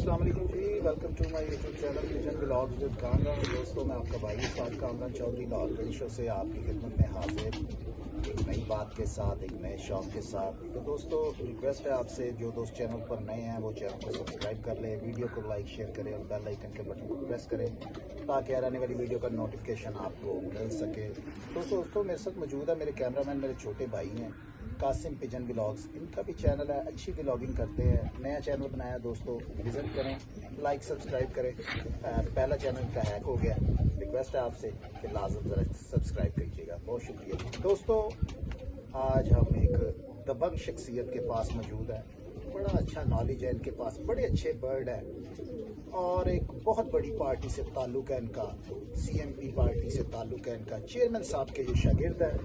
अस्सलाम वालेकुम जी, welcome to my YouTube channel pigeon vlogs with Kamran. दोस्तों, मैं आपका भाई उस्ताद कामरान चौधरी लाहौर गली से आपकी खिदमत में हाजिर, एक नई बात के साथ, एक नए शौक के साथ। तो दोस्तों, रिक्वेस्ट है आपसे, जो दोस्त चैनल पर नए हैं वो चैनल को सब्सक्राइब कर लें, वीडियो को लाइक शेयर करें और बेल आइकन के बटन को प्रेस करें ताकि आने वाली वीडियो का नोटिफिकेशन आपको मिल सके। दोस्तों मेरे साथ मौजूद है मेरे कैमरामैन, मेरे छोटे भाई हैं कासिम पिजन व्लॉग्स। इनका भी चैनल है, अच्छी व्लॉगिंग करते हैं, नया चैनल बनाया। दोस्तों विजिट करें, लाइक सब्सक्राइब करें। पहला चैनल का हैक हो गया, रिक्वेस्ट है आपसे कि लाजम ज़रा सब्सक्राइब कीजिएगा, बहुत शुक्रिया। दोस्तों, आज हम एक दबंग शख्सियत के पास मौजूद है, बड़ा अच्छा नॉलेज है इनके पास, बड़े अच्छे बर्ड हैं और एक बहुत बड़ी पार्टी से ताल्लुक़ है इनका, CMP पार्टी से ताल्लुक़ है इनका। चेयरमैन साहब के ये शागिर्द हैं।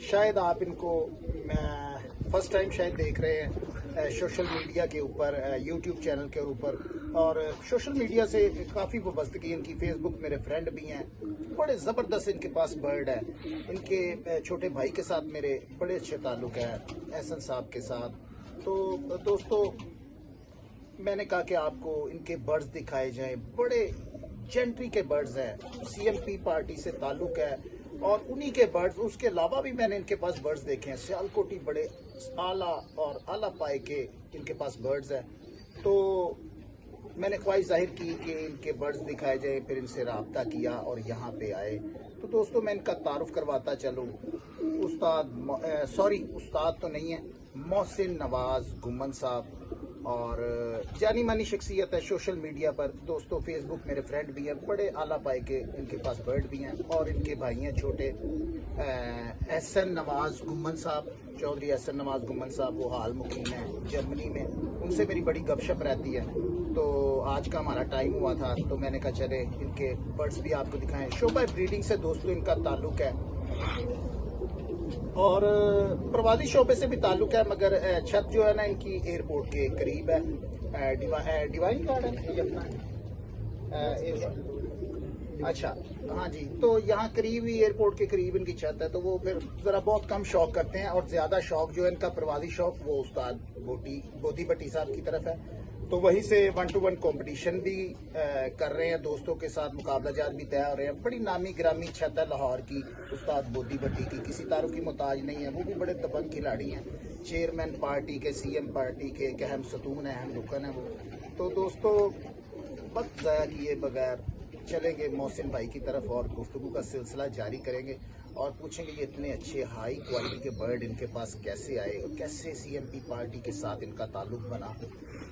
शायद आप इनको फर्स्ट टाइम शायद देख रहे हैं सोशल मीडिया के ऊपर, यूट्यूब चैनल के ऊपर, और सोशल मीडिया से काफ़ी वाबस्तगी इनकी। फेसबुक मेरे फ्रेंड भी हैं, बड़े ज़बरदस्त इनके पास बर्ड है। इनके छोटे भाई के साथ मेरे बड़े अच्छे ताल्लुक़ है, एहसन साहब के साथ। तो दोस्तों, मैंने कहा कि आपको इनके बर्ड्स दिखाए जाएं। बड़े जेंट्री के बर्ड्स हैं, CMP पार्टी से ताल्लुक़ है और उन्हीं के बर्ड्स, उसके अलावा भी मैंने इनके पास बर्ड्स देखे हैं। सियालकोटी बड़े आला और आला पाए के इनके पास बर्ड्स हैं। तो मैंने ख्वाहिश जाहिर की कि इनके बर्ड्स दिखाए जाए, फिर इनसे रब्ता किया और यहाँ पे आए। तो दोस्तों, मैं इनका तारुफ करवाता चलूँ। उस्ताद तो नहीं है, मोहसिन नवाज गुम्मन साहब, और जानी मानी शख्सियत है सोशल मीडिया पर। दोस्तों, फेसबुक मेरे फ्रेंड भी हैं, बड़े आला पाए के इनके पास बर्ड भी हैं। और इनके भाई हैं छोटे एहसन नवाज गुम्मन साहब, चौधरी एहसन नवाज गुम्मन साहब, वो हाल मुकीम हैं जर्मनी में। उनसे मेरी बड़ी गपशप रहती है। तो आज का हमारा टाइम हुआ था, तो मैंने कहा चले इनके बर्ड्स भी आपको दिखाएं। शोभा ब्रीडिंग से दोस्तों इनका ताल्लुक है और प्रवासी शोबे से भी ताल्लुक है, मगर छत जो है ना इनकी एयरपोर्ट के करीब है। डिवाइन गार्डन है अपना। अच्छा, हाँ जी, तो यहाँ करीब ही एयरपोर्ट के करीब इनकी छत है। तो वो फिर ज़रा बहुत कम शौक करते हैं और ज़्यादा शौक जो है इनका प्रवासी शौक वो उस्ताद बोदी भट्टी साहब की तरफ है। तो वहीं से 1-to-1 कंपटीशन भी कर रहे हैं दोस्तों के साथ, मुकाबला जात भी तय हो रहे हैं। बड़ी नामी ग्रामी छत है लाहौर की उस्ताद बोदी भट्टी की, किसी तारुफ की मोहताज नहीं है। वो भी बड़े दबंग खिलाड़ी हैं, चेयरमैन पार्टी के, CM पार्टी के एक अहम सतून है, अहम रुकन है वो। तो दोस्तों, वक्त ज़ाया किए बगैर चलेंगे मोहसिन भाई की तरफ और गुफ्तगू का सिलसिला जारी करेंगे और पूछेंगे ये इतने अच्छे हाई क्वालिटी के बर्ड इनके पास कैसे आए और कैसे CMP पार्टी के साथ इनका ताल्लुक बना।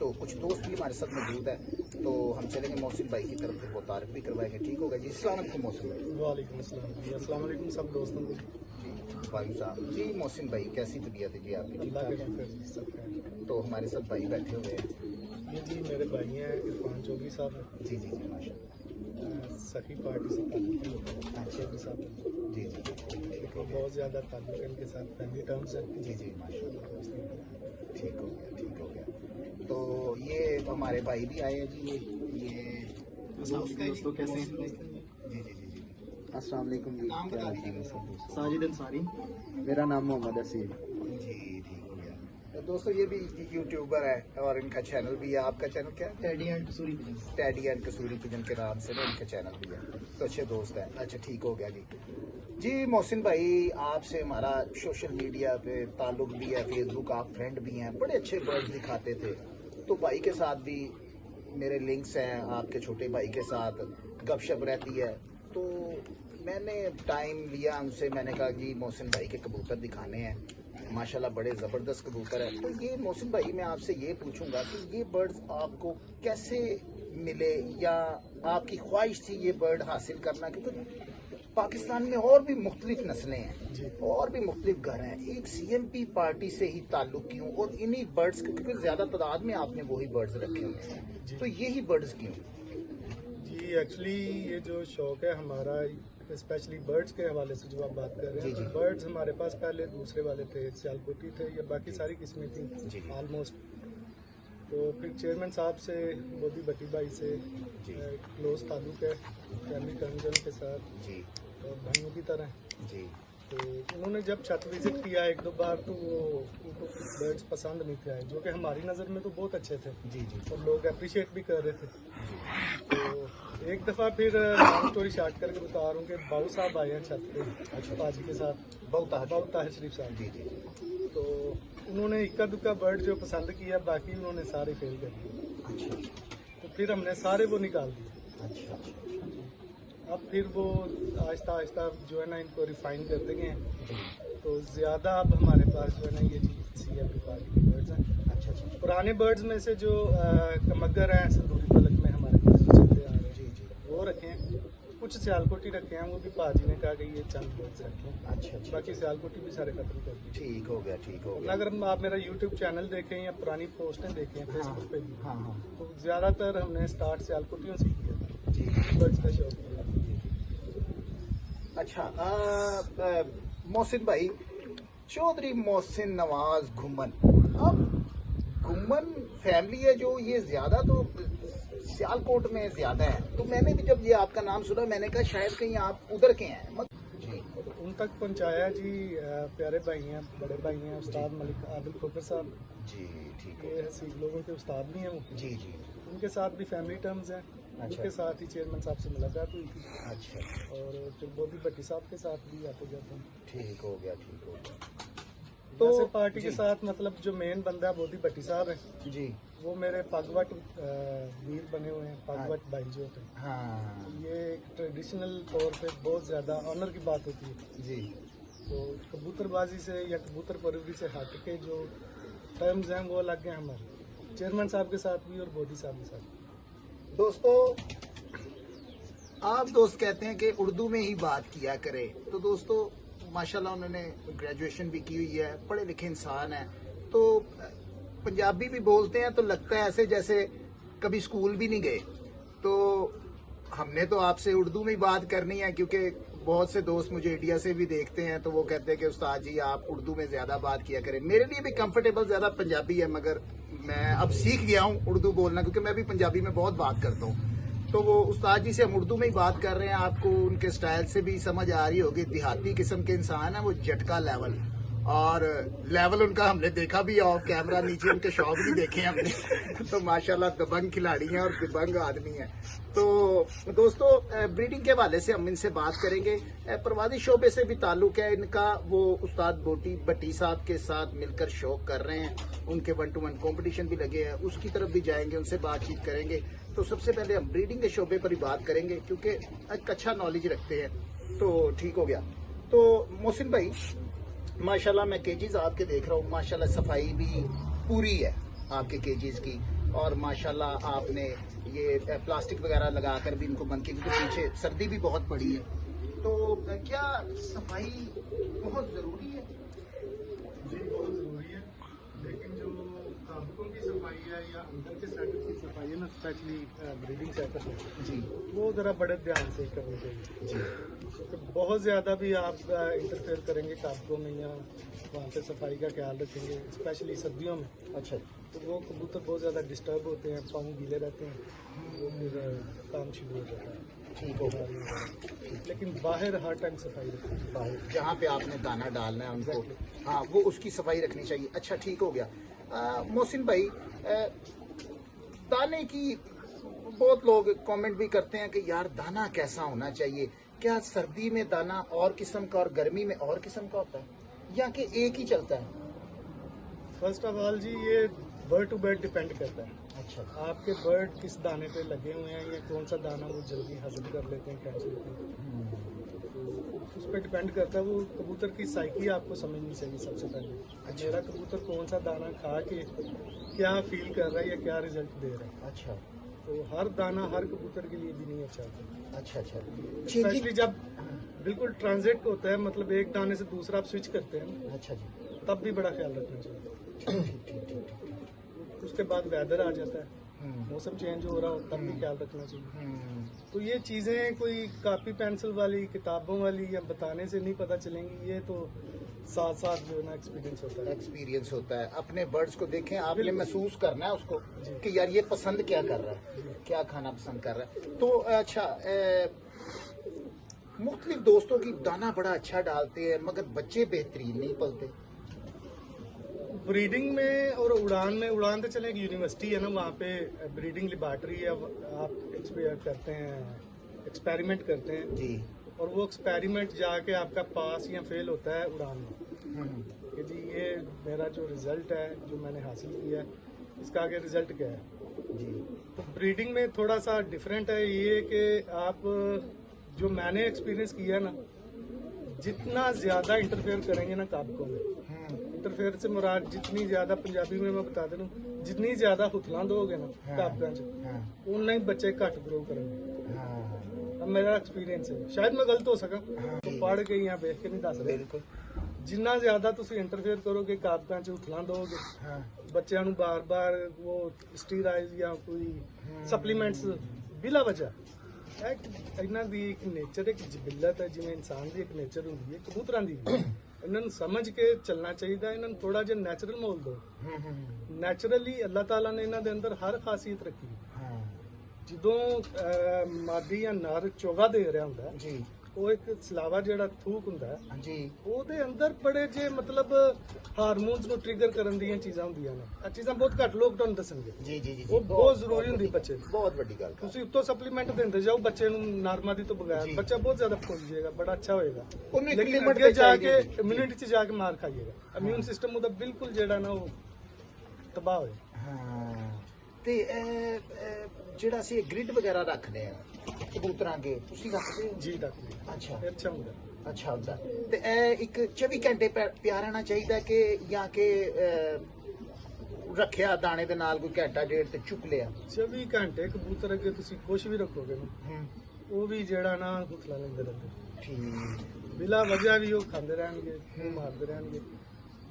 तो कुछ दोस्त भी हमारे साथ मौजूद है, तो हम चलेंगे मोहसिन भाई की तरफ, फिर वो तारीफ भी करवाएंगे। ठीक होगा जी? अस्सलाम वालेकुम मोहसिन भाई। वालेकुम अस्सलाम। अस्सलाम वालेकुम सब दोस्तों को। जी भाई साहब जी। मोहसिन भाई, कैसी तबीयत है जी आपकी? अल्लाह के शुक्र सब खैर। तो हमारे साथ भाई बैठे हुए हैं। ये जी मेरे भाई हैं इरफान चौधरी साहब, जी जी जी, माशाल्लाह। सखी पार्टी से ताल्लुक है चौधरी साहब। जी जी, ठीक तो हो गया। बहुत ज़्यादा ताल्लुक है इनके साथ, फैमिली टर्म्स है। जी जी, माशाल्लाह, ठीक हो गया, ठीक हो गया। तो ये हमारे भाई भी आए हैं जी। ये दोस्तों कैसे हैं? जी जी जी जी, अस्सलाम वालेकुम जी। नाम क्या बता हाल दीजिए। है सब दोस्तों? साजिद अंसारी। मेरा नाम मोहम्मद असीम। जी, ठीक हो गया। तो दोस्तों, ये भी यूट्यूबर है और इनका चैनल भी है। आपका चैनल क्या है? Teddy and kasuri pigeon. Teddy and kasuri pigeon के नाम से ना इनका चैनल भी है। तो अच्छे दोस्त हैं। अच्छा, ठीक हो गया जी। जी मोहसिन भाई, आपसे हमारा सोशल मीडिया पे ताल्लुक भी है, फेसबुक आप फ्रेंड भी हैं, बड़े अच्छे बर्ड्स दिखाते थे। तो भाई के साथ भी मेरे लिंक्स हैं, आपके छोटे भाई के साथ गपशप रहती है। तो मैंने टाइम लिया उनसे, मैंने कहा जी मोहसिन भाई के कबूतर दिखाने हैं, माशाल्लाह बड़े ज़बरदस्त कबूतर है। तो ये मोहसिन भाई, मैं आपसे ये पूछूंगा कि ये बर्ड्स आपको कैसे मिले या आपकी ख्वाहिश थी ये बर्ड हासिल करना? क्योंकि पाकिस्तान में और भी मुख्तलिफ नस्लें हैं और भी मुख्तलिफ घर हैं, एक CMP पार्टी से ही ताल्लुक क्यों और इन्हीं बर्ड्स, क्योंकि ज़्यादा तादाद में आपने वही बर्ड्स रखे हुए हैं, तो यही बर्ड्स क्यों? जी एक्चुअली ये जो शौक है हमारा, स्पेशली बर्ड्स के हवाले से जो आप बात कर रहे हैं, जी, जी। तो बर्ड्स हमारे पास पहले दूसरे वाले थे, सियालकोटी थे या बाकी सारी किस्में जी, थी जी। ऑलमोस्ट। तो फिर चेयरमैन साहब से, बोदी भट्टी भाई से जी। क्लोज ताल्लुक है, फैमिली टर्म्स के साथ जी और भाइयों की तरह। जी। तो उन्होंने जब छत विजिट किया एक दो बार तो वो उनको बर्ड्स पसंद नहीं थे आए, जो कि हमारी नज़र में तो बहुत अच्छे थे जी जी और लोग अप्रिशिएट भी कर रहे थे। तो एक दफ़ा फिर लॉन्ग स्टोरी शॉर्ट करके बता रहा हूँ कि बाबू साहब आए हैं छत पे, अच्छा पाजी के साथ, बाबू ताहिर शरीफ साहब जी जी। तो उन्होंने इक्का दुक्का बर्ड जो पसंद किया, बाकी उन्होंने सारे फेल कर दिए। अच्छा तो फिर हमने सारे वो निकाल दिए। अच्छा अच्छा। अब फिर वो आहिस्ता आहिस्ता जो है ना इनको रिफाइन करते गए हैं, तो ज़्यादा अब हमारे पास जो है ना ये CFB पार्टी के बर्ड्स हैं। अच्छा अच्छा पुराने बर्ड्स में से जो कमगर हैं संदूरी पलक में हमारे पास जो चलते आ रहे हैं, जी जी। वो रखे हैं। कुछ सियालकोटी रखे हैं, वो भी पाजी ने कहा कि ये चंद बर्ड्स रखें, अच्छा अच्छा। बाकी सियालकोटी भी सारे खत्म कर दिए। ठीक हो गया ठीक हो गया। अगर आप मेरा यूट्यूब चैनल देखें या पुरानी पोस्टें देखें फेसबुक पे भी, हाँ हाँ तो ज़्यादातर हमने स्टार्ट सियालकोटियों से किया था, जी। बर्ड्स का शौक किया। अच्छा मोहसिन भाई, चौधरी मोहसिन नवाज घुमन, अब घुमन फैमिली है जो ये ज्यादा तो सियालकोट में ज्यादा है, तो मैंने भी जब ये आपका नाम सुना मैंने कहा शायद कहीं आप उधर के हैं जी। उन तक पहुंचाया जी, प्यारे भाई हैं, बड़े भाई हैं, उस्ताद मलिक आदिल खोकर साहब, जी ठीक ये है हसीब लोगों के उस्ताद भी हैं वो, जी जी। उनके साथ भी फैमिली टर्म्स हैं। अच्छा। उनके साथ ही चेयरमैन साहब से मुलाकात हुई थी, अच्छा और फिर बोधी भट्टी साहब के साथ भी आते जाते हैं। ठीक हो गया ठीक हो गया। तो तो पार्टी के जी। साथ मतलब जो मेन बंदा है बोधी भट्टी साहब है, जी वो मेरे पगवट वीर बने हुए हैं, पगवट भाई जो होते हैं। हाँ ये एक ट्रेडिशनल तौर पे बहुत ज़्यादा ऑनर की बात होती है। जी तो कबूतरबाजी से या कबूतर परवरी से हट के जो टर्म्स हैं वो अलग हैं हमारे, चेयरमैन साहब के साथ भी और बोधी साहब के साथ। दोस्तों, आप दोस्त कहते हैं कि उर्दू में ही बात किया करें, तो दोस्तों माशाल्लाह उन्होंने ग्रेजुएशन भी की हुई है, पढ़े लिखे इंसान हैं, तो पंजाबी भी बोलते हैं तो लगता है ऐसे जैसे कभी स्कूल भी नहीं गए। तो हमने तो आपसे उर्दू में ही बात करनी है, क्योंकि बहुत से दोस्त मुझे इंडिया से भी देखते हैं तो वो कहते हैं कि उस्ताद जी आप उर्दू में ज्यादा बात किया करें। मेरे लिए भी कंफर्टेबल ज्यादा पंजाबी है, मगर मैं अब सीख गया हूँ उर्दू बोलना, क्योंकि मैं भी पंजाबी में बहुत बात करता हूँ। तो वो उस्ताद जी से हम उर्दू में ही बात कर रहे हैं, आपको उनके स्टाइल से भी समझ आ रही होगी, देहाती किस्म के इंसान है वो, झटका लेवल, और लेवल उनका हमने देखा भी ऑफ कैमरा, नीचे उनके शौक भी देखे हमने तो माशाल्लाह दबंग खिलाड़ी हैं और दबंग आदमी हैं। तो दोस्तों, ब्रीडिंग के हवाले से हम इनसे बात करेंगे। परवाजी शोबे से भी ताल्लुक है इनका, वो उस्ताद बोटी भट्टी साहब के साथ मिलकर शौक कर रहे हैं, उनके 1-to-1 कॉम्पिटिशन भी लगे हैं, उसकी तरफ भी जाएंगे, उनसे बातचीत करेंगे। तो सबसे पहले हम ब्रीडिंग के शोबे पर ही बात करेंगे, क्योंकि एक अच्छा नॉलेज रखते हैं। तो ठीक हो गया। तो मोहसिन भाई, माशाल्लाह मैं केजीज आपके देख रहा हूँ, माशाल्लाह सफाई भी पूरी है आपके केजीज की, और माशाल्लाह आपने ये प्लास्टिक वगैरह लगाकर भी इनको बंद किया, क्योंकि पीछे सर्दी भी बहुत पड़ी है। तो क्या सफाई बहुत जरूरी है? जी बहुत ज़रूरी है, लेकिन जो ताबुकों की सफाई है या अंदर के सेटअप की सफाई है ना, स्पेशली ब्रीडिंग सेटअप है जी वो ज़रा बड़े ध्यान से करनी चाहिए। जी तो बहुत ज़्यादा भी आप इंटरफेयर करेंगे ताबुकों में या वहाँ पे सफाई का ख्याल रखेंगे, स्पेशली सर्दियों में, अच्छा तो वो कबूतर बहुत ज़्यादा डिस्टर्ब होते हैं, पाँव गीले रहते हैं, वो फिर काम शुरू हो जाता है। ठीक हो गया। लेकिन बाहर हर टाइम सफाई रखेंगे। बाहर जहाँ पे आपने दाना डालना है उनको, हाँ वो उसकी सफाई रखनी चाहिए। अच्छा ठीक हो गया। मोहसिन भाई, दाने की बहुत लोग कमेंट भी करते हैं कि यार दाना कैसा होना चाहिए, क्या सर्दी में दाना और किस्म का और गर्मी में और किस्म का होता है, या कि एक ही चलता है? फर्स्ट ऑफ ऑल जी ये बर्ड टू बर्ड डिपेंड करता है, अच्छा आपके बर्ड किस दाने पे लगे हुए हैं या कौन सा दाना वो जल्दी हजम कर लेते हैं, कैच लेते हैं, उस पर डिपेंड करता है। वो कबूतर की साइकी आपको समझनी चाहिए सबसे पहले। मेरा कबूतर कौन सा दाना खा के क्या फील कर रहा है या क्या रिजल्ट दे रहा है। अच्छा तो हर दाना हर कबूतर के लिए भी नहीं अच्छा होता, अच्छा अच्छा। स्पेशली जब बिल्कुल ट्रांजिट होता है, मतलब एक दाने से दूसरा आप स्विच करते हैं, अच्छा जी, तब भी बड़ा ख्याल रखना चाहिए। ठीक ठीक ठीक। उसके बाद वेदर आ जाता है, मौसम चेंज हो रहा हो तब भी ख्याल रखना चाहिए। तो ये चीज़ें कोई कॉपी पेंसिल वाली किताबों वाली या बताने से नहीं पता चलेंगी, ये तो साथ साथ जो है ना एक्सपीरियंस होता है। एक्सपीरियंस होता है, अपने बर्ड्स को देखें, आपने बिल्कुल। महसूस करना है उसको कि यार ये पसंद क्या कर रहा है, क्या खाना पसंद कर रहा है। तो अच्छा, मुख्तलिफ दोस्तों की दाना बड़ा अच्छा डालते हैं मगर बच्चे बेहतरीन नहीं पलते। ब्रीडिंग में और उड़ान में, उड़ान तो चले एक यूनिवर्सिटी है ना, वहाँ पे ब्रीडिंग लेबॉर्ट्री है, आप करते हैं, एक्सपेरिमेंट करते हैं जी। और वो एक्सपेरिमेंट जाके आपका पास या फेल होता है उड़ान में कि जी ये मेरा जो रिजल्ट है जो मैंने हासिल किया है इसका आगे रिजल्ट क्या है जी। तो ब्रीडिंग में थोड़ा सा डिफरेंट है ये कि आप जो मैंने एक्सपीरियंस किया है ना, जितना ज्यादा इंटरफेयर करेंगे ना काबकों में, इंटरफेयर से मुराद जितनी ज्यादा, पंजाबी में मैं बता दूं, जितनी ज्यादा हुथला दोगे ना काबकों च उतना ही बच्चे घट ग्रो करेंगे। अब मेरा एक्सपीरियंस है, शायद मैं गलत हो सका, तो पढ़ के या देख के नहीं दस रहे। बिल्कुल। जिन्ना ज्यादा तुम इंटरफेयर करोगे काबकों च हुथला दोगे, बच्चों ਨੂੰ बार-बार वो स्टीराइज या कोई सप्लीमेंट्स बिला वजह ਇਹਨਾਂ ਦੀ ਇੱਕ ਨੇਚਰ, ਇੱਕ ਜਿਬਿਲਤ ਹੈ, ਜਿਵੇਂ ਇਨਸਾਨ ਦੀ ਇੱਕ ਨੇਚਰ ਹੁੰਦੀ ਹੈ, ਕਬੂਤਰਾਂ ਦੀ ਵੀ। ਇਹਨਾਂ ਨੂੰ ਸਮਝ ਕੇ ਚੱਲਣਾ ਚਾਹੀਦਾ, ਇਹਨਾਂ ਨੂੰ ਥੋੜਾ ਜਿਹਾ ਨੈਚੁਰਲ ਮਾਹੌਲ ਦਿਓ। ਨੈਚੁਰਲੀ ਅੱਲਾਹ ਤਾਲਾ ਨੇ ਇਹਨਾਂ ਦੇ ਅੰਦਰ ਹਰ ਖਾਸੀਅਤ ਰੱਖੀ ਹੈ। ਜਦੋਂ ਮਾਦੀ ਜਾਂ ਨਰ ਚੋਗਾ ਦੇ ਰਿਹਾ ਹੁੰਦਾ ਜੀ, ਉਹ ਇੱਕ ਸਲਾਵਾ ਜਿਹੜਾ ਥੂਕ ਹੁੰਦਾ ਜੀ, ਉਹਦੇ ਅੰਦਰ ਬੜੇ ਜੇ ਮਤਲਬ ਹਾਰਮੋਨਸ ਨੂੰ ਟ੍ਰਿਗਰ ਕਰਨ ਦੀਆਂ ਚੀਜ਼ਾਂ ਹੁੰਦੀਆਂ ਨੇ। ਇਹ ਚੀਜ਼ਾਂ ਬਹੁਤ ਘੱਟ ਲੋਕ ਤੁਹਾਨੂੰ ਦੱਸਣਗੇ। ਜੀ ਜੀ ਜੀ, ਉਹ ਬਹੁਤ ਜ਼ਰੂਰੀ ਹੁੰਦੀ ਬੱਚੇ ਦੀ। ਬਹੁਤ ਵੱਡੀ ਗੱਲ। ਤੁਸੀਂ ਉੱਤੋਂ ਸਪਲੀਮੈਂਟ ਦਿੰਦੇ ਜਾਓ ਬੱਚੇ ਨੂੰ ਨਾਰਮਲੀ ਤੋਂ ਬਗੈਰ, ਜੀ। ਬੱਚਾ ਬਹੁਤ ਜ਼ਿਆਦਾ ਫੁੱਲ ਜਾਏਗਾ, ਬੜਾ ਅੱਛਾ ਹੋਏਗਾ। ਉਹਨੂੰ ਇੱਕ ਲੇਕਿਨ ਲਿਮਟ ਅੱਗੇ ਤੇ ਜਾ ਕੇ ਚਾਹੀਦੀ ਹੈ। ਇਮਿਊਨਿਟੀ 'ਚ ਜਾ ਕੇ ਮਾਰ ਖਾਈਏਗਾ, ਇਮਿਊਨ ਸਿਸਟਮ ਉਹਦਾ ਬਿਲਕੁਲ ਜਿਹੜਾ ਨਾ ਉਹ ਤਬਾਹ ਹੋਏ। ਹਾਂ, ਤੇ ਜਿਹੜਾ ਅਸੀਂ ਗ੍ਰਿਡ ਵਗੈਰਾ ਰੱਖਦੇ ਆ ਕਬੂਤਰਾਂ ਕੇ, ਤੁਸੀਂ ਰੱਖਦੇ ਹੋ? ਜੀ ਰੱਖਦੇ ਅੱਛਾ, ਇਹ ਅੱਛਾ ਹੁੰਦਾ। ਅੱਛਾ ਹੁੰਦਾ। ਤੇ ਇਹ ਇੱਕ 24 ਘੰਟੇ ਪਿਆ ਰਹਿਣਾ ਚਾਹੀਦਾ ਕਿ ਜਾਂ ਕਿ ਰੱਖਿਆ ਦਾਣੇ ਦੇ ਨਾਲ ਕੋਈ ਘੰਟਾ ਡੇਢ ਤੇ ਚੁੱਕ ਲਿਆ? 24 ਘੰਟੇ ਕਬੂਤਰ ਅੱਗੇ ਤੁਸੀਂ ਕੁਝ ਵੀ ਰੱਖੋਗੇ ਨਾ, ਉਹ ਵੀ ਜਿਹੜਾ ਨਾ ਹੁਥਲਾ ਲੈਂਦੇ ਰਹਿੰਦੇ, ਠੀਕ। ਬਿਲਾ ਵਜ੍ਹਾ ਵੀ ਉਹ ਖਾਂਦੇ ਰਹਿਣਗੇ, ਉਹ ਮਾਰਦੇ ਰਹਿਣਗੇ।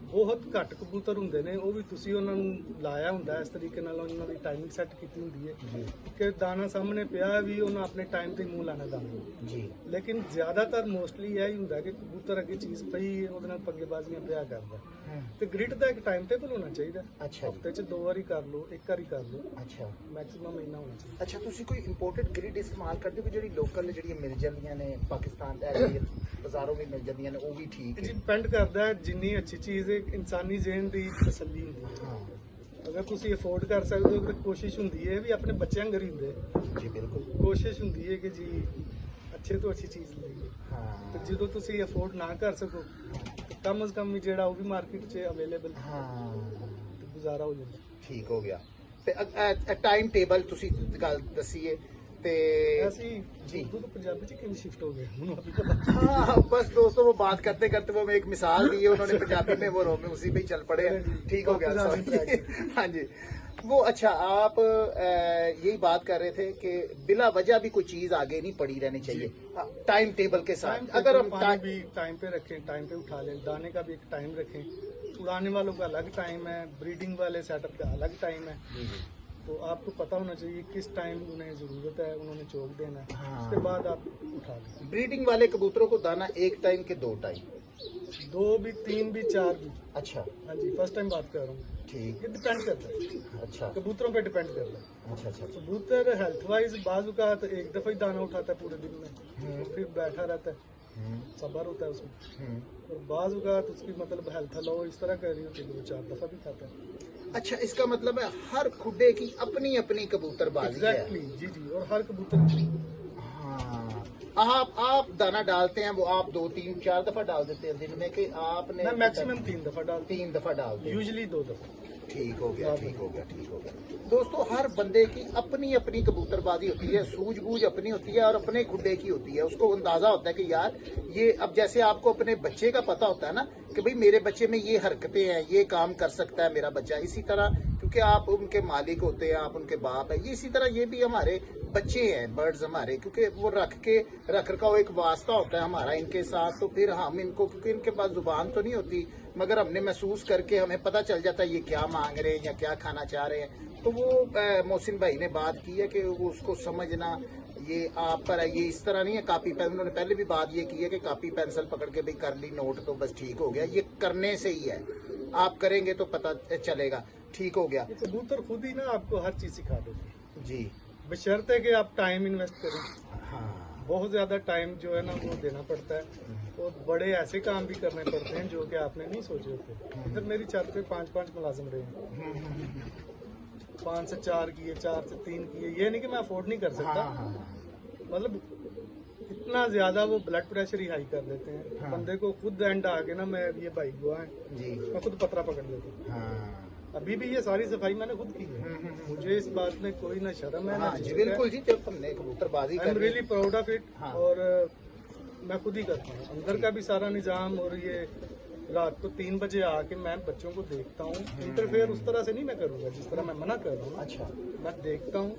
ਬਹੁਤ ਘੱਟ ਕਬੂਤਰ ਹੁੰਦੇ ਨੇ, ਉਹ ਵੀ ਤੁਸੀਂ ਉਹਨਾਂ ਨੂੰ ਲਾਇਆ ਹੁੰਦਾ ਇਸ ਤਰੀਕੇ ਨਾਲ, ਉਹਨਾਂ ਦੀ ਟਾਈਮਿੰਗ ਸੈੱਟ ਕੀਤੀ ਹੁੰਦੀ ਹੈ ਕਿ ਦਾਣਾ ਸਾਹਮਣੇ ਪਿਆ ਵੀ ਉਹਨਾਂ ਆਪਣੇ ਟਾਈਮ ਤੇ ਮੂੰਹ ਲਾਣਾ ਦਾਣਾ ਜੀ। ਲੇਕਿਨ ਜ਼ਿਆਦਾਤਰ ਮੋਸਟਲੀ ਇਹ ਹੀ ਹੁੰਦਾ ਕਿ ਕਬੂਤਰ ਅੱਗੇ ਚੀਜ਼ ਪਈ ਹੈ ਉਹਦੇ ਨਾਲ ਪੱਗੇਬਾਜ਼ੀਆਂ ਪਿਆ ਕਰਦਾ। ਤੇ ਗ੍ਰਿਡ ਦਾ ਇੱਕ ਟਾਈਮ ਟੇਬਲ ਹੋਣਾ ਚਾਹੀਦਾ। ਅੱਛਾ ਜੀ। ਹਫਤੇ 'ਚ 2 ਵਾਰੀ ਕਰ ਲਓ, 1 ਵਾਰੀ ਕਰ ਲਓ, ਅੱਛਾ, ਮੈਕਸਿਮਮ ਇੰਨਾ ਹੋਣਾ ਚਾਹੀਦਾ। ਅੱਛਾ। ਤੁਸੀਂ ਕੋਈ ਇੰਪੋਰਟਡ ਗ੍ਰਿਡ ਇਸਤੇਮਾਲ ਕਰਦੇ ਹੋ ਕਿ ਜਿਹੜੀ ਲੋਕਲ ਜਿਹੜੀਆਂ ਮਿਲ ਜਾਂਦੀਆਂ ਨੇ ਪਾਕਿਸਤਾਨ ਦੇ ਬਾਜ਼ਾਰੋਂ ਵੀ ਮਿਲ ਜਾਂਦੀਆਂ ਨੇ, ਉਹ ਵੀ ਠੀਕ ਜੀ ਹੈ? ਡਿਪੈਂਡ ਕਰਦਾ ਹੈ, ਜਿੰਨੀ ਅੱਛੀ ਚੀਜ਼ ਹੈ ਇਨਸਾਨੀ ਜ਼ਿਹਨ ਦੀ ਤਸੱਲੀ ਹੁੰਦੀ ਹੈ। ਹਾਂ ਅਗਰ ਤੁਸੀਂ ਅਫੋਰਡ ਕਰ ਸਕਦੇ ਹੋ ਤਾਂ ਕੋਸ਼ਿਸ਼ ਹੁੰਦੀ ਹੈ ਵੀ ਆਪਣੇ ਬੱਚਿਆਂ ਘਰ ਹੀ ਹੁੰਦੇ, ਜੀ, ਬਿਲਕੁਲ। ਕੋਸ਼ਿਸ਼ ਹੁੰਦੀ ਹੈ ਕਿ ਜੀ ਅੱਛੇ ਤੋਂ ਅੱਛੀ ਚੀਜ਼ ਲਈਏ। ਹਾਂ, ਤੇ ਜਦੋਂ ਤੁਸੀਂ ਅਫੋਰਡ ਨਾ ਕਰ ਸਕੋ ਤਾਂ ਕਮ ਅਜ਼ ਕਮ ਵੀ ਜਿਹੜਾ ਉਹ ਵੀ ਮਾਰਕੀਟ 'ਚ ਅਵੇਲੇਬਲ ਹਾਂ, ਤੇ ਗੁਜ਼ਾਰਾ ਹੋ ਜਾਂਦਾ। ਠੀਕ ਹੋ ਗਿਆ। ਤੇ ਟਾਈਮ ਟੇਬਲ ਤੁਸੀਂ ਗੱਲ ਦਸੀਏ ਤੇ ਅਸੀਂ जी। उर्दू तो पंजाबी च क्यों शिफ्ट हो गए मुझे अभी पता। हाँ, बस दोस्तों वो बात करते करते वो एक मिसाल दी है उन्होंने पंजाबी में, वो में उसी पे ही चल पड़े। ठीक हो गया, सॉरी। हाँ जी, वो अच्छा, आप यही बात कर रहे थे कि बिला वजह भी कोई चीज आगे नहीं पड़ी रहनी चाहिए टाइम टेबल के साथ। अगर हम पानी भी टाइम पे रखें, टाइम पे उठा लें, दाने का भी एक टाइम रखें, उड़ाने वालों का अलग टाइम है, ब्रीडिंग वाले सेटअप का अलग टाइम है, तो आपको पता होना चाहिए किस टाइम उन्हें जरूरत है, उन्होंने चोक देना है। हाँ। उसके बाद आप उठा लें। ब्रीडिंग वाले कबूतरों को दाना 1 टाइम के 2 टाइम? 2 भी, 3 भी, 4 भी। अच्छा, हाँ जी, फर्स्ट टाइम बात कर रहा हूँ। ठीक। ये डिपेंड करता है, अच्छा, कबूतरों पे डिपेंड करता है। अच्छा, अच्छा। कबूतर हेल्थ वाइज बाजू का तो एक दफा ही दाना उठाता है पूरे दिन में, फिर बैठा रहता है, सबर होता है उसमें। और बाजू का तो उसकी मतलब हेल्थ लो इस तरह कर रही होती है, 2-4 दफा भी खाता है। अच्छा, इसका मतलब है हर खुडे की अपनी अपनी कबूतरबाजी है। एग्जैक्टली, जी जी, और हर कबूतर हाँ, आप दाना डालते हैं वो आप 2, 3, 4 दफा डाल देते हैं दिन में, कि आपने? मैं मैक्सिमम 3 दफा डालती 3 दफा डालते हैं? यूजली 2 दफा। ठीक हो गया, ठीक हो गया, ठीक हो गया। दोस्तों, हर बंदे की अपनी अपनी कबूतरबाजी होती है, सूझबूझ अपनी होती है और अपने खुडे की होती है। उसको अंदाजा होता है कि यार ये, अब जैसे आपको अपने बच्चे का पता होता है ना कि भाई मेरे बच्चे में ये हरकतें हैं, ये काम कर सकता है मेरा बच्चा, इसी तरह क्योंकि आप उनके मालिक होते हैं, आप उनके बाप है, ये इसी तरह ये भी हमारे बच्चे हैं, बर्ड्स हमारे, क्योंकि वो रख रखाव एक वास्ता होता है हमारा इनके साथ। तो फिर हम इनको, क्योंकि इनके पास जुबान तो नहीं होती, मगर हमने महसूस करके हमें पता चल जाता है ये क्या मांग रहे हैं या क्या खाना चाह रहे हैं। तो वो मोहसिन भाई ने बात की है कि वो उसको समझना ये आप पर है, ये इस तरह नहीं है कॉपी पेन। उन्होंने पहले भी बात ये की है कि कॉपी पेंसिल पकड़ के भाई कर ली नोट तो बस ठीक हो गया, ये करने से ही है, आप करेंगे तो पता चलेगा। ठीक हो गया। ये कबूतर खुद ही ना आपको हर चीज सिखा देते हैं, जी, बशर्ते कि आप टाइम इन्वेस्ट करें। हाँ, बहुत ज़्यादा टाइम जो है ना वो देना पड़ता है, और बड़े ऐसे काम भी करने पड़ते हैं जो कि आपने नहीं सोचे होते। इधर मेरी छत पे 5-5 मुलाजिम रहे हैं, 5 से 4 किए, 4 से 3 किए। ये नहीं कि मैं अफोर्ड नहीं कर सकता, मतलब इतना ज्यादा वो ब्लड प्रेशर ही हाई कर देते हैं बंदे को। खुद एंड आगे ना, मैं ये भाई हुआ है जी, मैं खुद पतरा पकड़ लेता हूँ। अभी भी ये सारी सफाई मैंने खुद की है, मुझे इस बात में कोई ना शर्म है ना जी बिल्कुल जी। जब हमने कबूतरबाजी आई एम करनी रियली प्राउड ऑफ इट। और मैं खुद ही करता हूँ अंदर का भी सारा निजाम। और ये रात को 3 बजे आके मैं बच्चों को देखता हूँ, इंटरफेयर उस तरह से नहीं मैं करूँगा जिस तरह मैं मना कर रहा हूँ। अच्छा, मैं देखता हूँ,